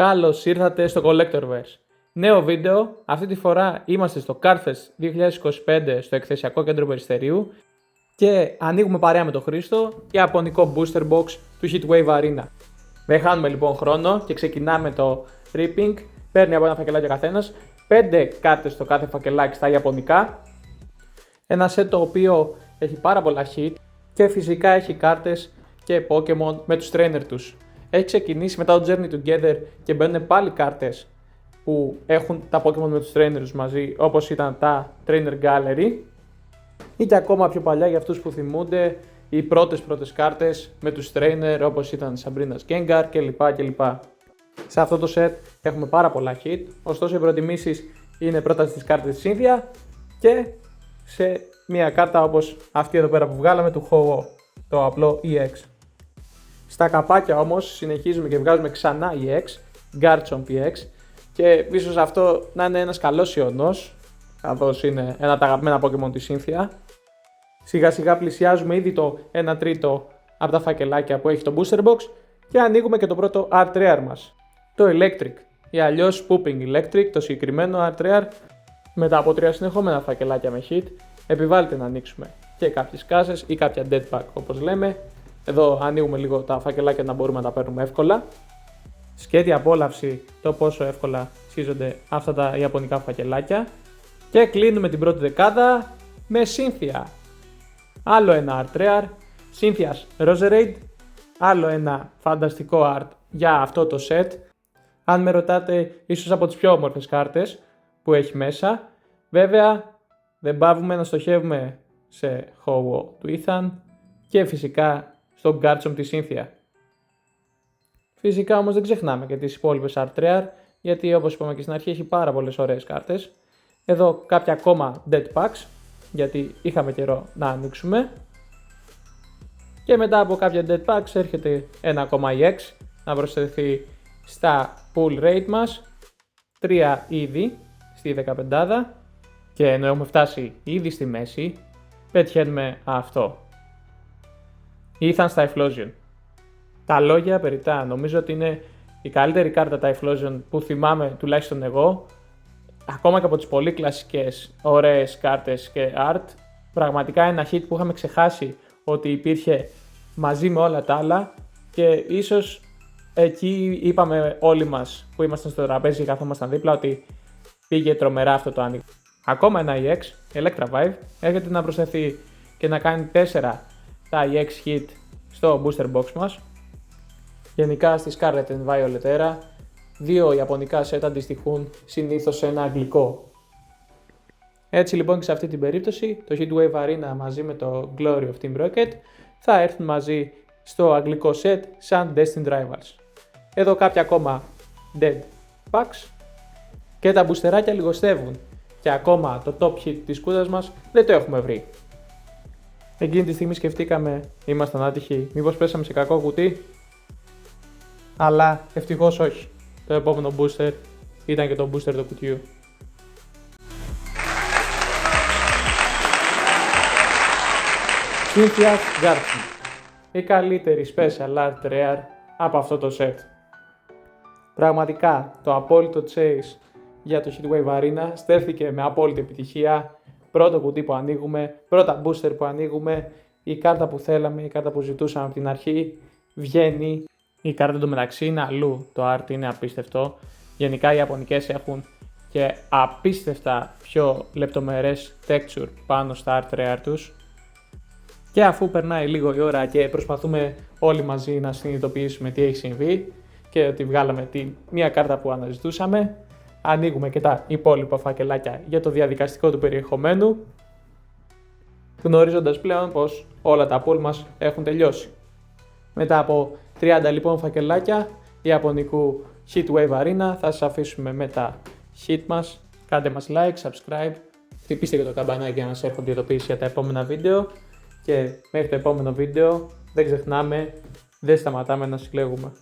Καλώς ήρθατε στο Collectorverse. Νέο βίντεο, αυτή τη φορά είμαστε στο Cardfest 2025 στο εκθεσιακό κέντρο Περιστερίου και ανοίγουμε παρέα με τον Χρήστο ιαπωνικό booster box του Heatwave Arena. Δεν χάνουμε λοιπόν χρόνο και ξεκινάμε το ripping. Παίρνει από ένα φακελάκι ο καθένας 5 κάρτες στο κάθε φακελάκι στα ιαπωνικά. Ένα set το οποίο έχει πάρα πολλά hit και φυσικά έχει κάρτες και Pokemon με τους trainer τους. Έχει ξεκινήσει μετά το Journey Together και μπαίνουν πάλι κάρτες που έχουν τα Pokemon με τους trainers μαζί, όπως ήταν τα Trainer Gallery, ή και ακόμα πιο παλιά για αυτούς που θυμούνται οι πρώτες κάρτες με τους trainer όπως ήταν Sabrina's Gengar κλπ. Σε αυτό το set έχουμε πάρα πολλά hit, ωστόσο οι προτιμήσεις είναι πρώτα στις κάρτες της Cynthia και σε μια κάρτα όπως αυτή εδώ πέρα που βγάλαμε του Ho-Oh, το απλό EX. Στα καπάκια όμως συνεχίζουμε και βγάζουμε ξανά EX, Garchomp EX, και ίσως αυτό να είναι ένας καλός ιονός, καθώς είναι ένα από τα αγαπημένα Pokemon της Cynthia. Σιγά σιγά πλησιάζουμε ήδη το 1 τρίτο από τα φακελάκια που έχει το Booster Box και ανοίγουμε και το πρώτο Art Rare μας, το Electric ή αλλιώς Pooping Electric, το συγκεκριμένο Art Rare. Μετά από 3 συνεχόμενα φακελάκια με hit, επιβάλλεται να ανοίξουμε και κάποιες κάσες ή κάποια dead pack όπως λέμε. Εδώ ανοίγουμε λίγο τα φακελάκια να μπορούμε να τα παίρνουμε εύκολα. Σκέτη απόλαυση το πόσο εύκολα σχίζονται αυτά τα ιαπωνικά φακελάκια. Και κλείνουμε την πρώτη δεκάδα με Cynthia. Άλλο ένα Art Rare, Cynthia's Roserade. Άλλο ένα φανταστικό art για αυτό το set. Αν με ρωτάτε, ίσως από τις πιο όμορφες κάρτες που έχει μέσα. Βέβαια δεν παύουμε να στοχεύουμε σε Ho-Oh του Ethan και φυσικά στον Garchomp της Cynthia. Φυσικά όμως δεν ξεχνάμε και τις υπόλοιπες Art Rare, γιατί όπως είπαμε και στην αρχή έχει πάρα πολλές ωραίες κάρτες. Εδώ κάποια ακόμα Dead Packs, γιατί είχαμε καιρό να ανοίξουμε. Και μετά από κάποια Dead Packs έρχεται ένα ακόμα EX να προσθεθεί στα Pool Rate μας. 3 ήδη στη 15, και ενώ έχουμε φτάσει ήδη στη μέση, πετυχαίνουμε αυτό. Ethan στα Typhlosion. Τα λόγια περιττά. Νομίζω ότι είναι η καλύτερη κάρτα Typhlosion που θυμάμαι τουλάχιστον εγώ. Ακόμα και από τις πολύ κλασικές ωραίες κάρτες και art. Πραγματικά ένα hit που είχαμε ξεχάσει ότι υπήρχε μαζί με όλα τα άλλα. Και ίσως εκεί είπαμε όλοι μας που ήμασταν στο τραπέζι και καθόμασταν δίπλα ότι πήγε τρομερά αυτό το άνοιγμα. Ακόμα ένα EX, Electra Vibe, έρχεται να προσθεθεί και να κάνει 4 τα EX hit στο booster box μας. Γενικά στη Scarlet and Violet Era, 2 ιαπωνικά set αντιστοιχούν συνήθως σε ένα αγγλικό. Έτσι λοιπόν και σε αυτή την περίπτωση το Heatwave Arena μαζί με το Glory of Team Rocket θα έρθουν μαζί στο αγγλικό set σαν Destined Rivals. Εδώ κάποια ακόμα Dead Packs και τα μπουστεράκια λιγοστεύουν και ακόμα το top hit της κούτας μας δεν το έχουμε βρει. Εκείνη τη στιγμή σκεφτήκαμε, ήμασταν άτυχοι, μήπως πέσαμε σε κακό κουτί, αλλά ευτυχώς όχι. Το επόμενο booster ήταν και το booster του κουτιού. Cynthia's Garchomp, η καλύτερη special art rare από αυτό το set. Πραγματικά το απόλυτο chase για το Heatwave Arena στέφθηκε με απόλυτη επιτυχία. Πρώτο κουτί που ανοίγουμε, πρώτα booster που ανοίγουμε, η κάρτα που θέλαμε, η κάρτα που ζητούσαμε από την αρχή βγαίνει. Η κάρτα του μεταξύ είναι αλλού, το art είναι απίστευτο. Γενικά οι Ιαπωνικές έχουν και απίστευτα πιο λεπτομερές texture πάνω στα art rare τους. Και αφού περνάει λίγο η ώρα και προσπαθούμε όλοι μαζί να συνειδητοποιήσουμε τι έχει συμβεί και ότι βγάλαμε μία κάρτα που αναζητούσαμε, ανοίγουμε και τα υπόλοιπα φακελάκια για το διαδικαστικό του περιεχομένου, γνωρίζοντας πλέον πως όλα τα pool μας έχουν τελειώσει. Μετά από 30 λοιπόν φακελάκια ιαπωνικού Heatwave Arena θα σας αφήσουμε με τα hit μας. Κάντε μας like, subscribe, χτυπήστε και το καμπανάκι για να σας έρχονται ειδοποιήσεις για τα επόμενα βίντεο και μέχρι το επόμενο βίντεο δεν ξεχνάμε, δεν σταματάμε να συλλέγουμε.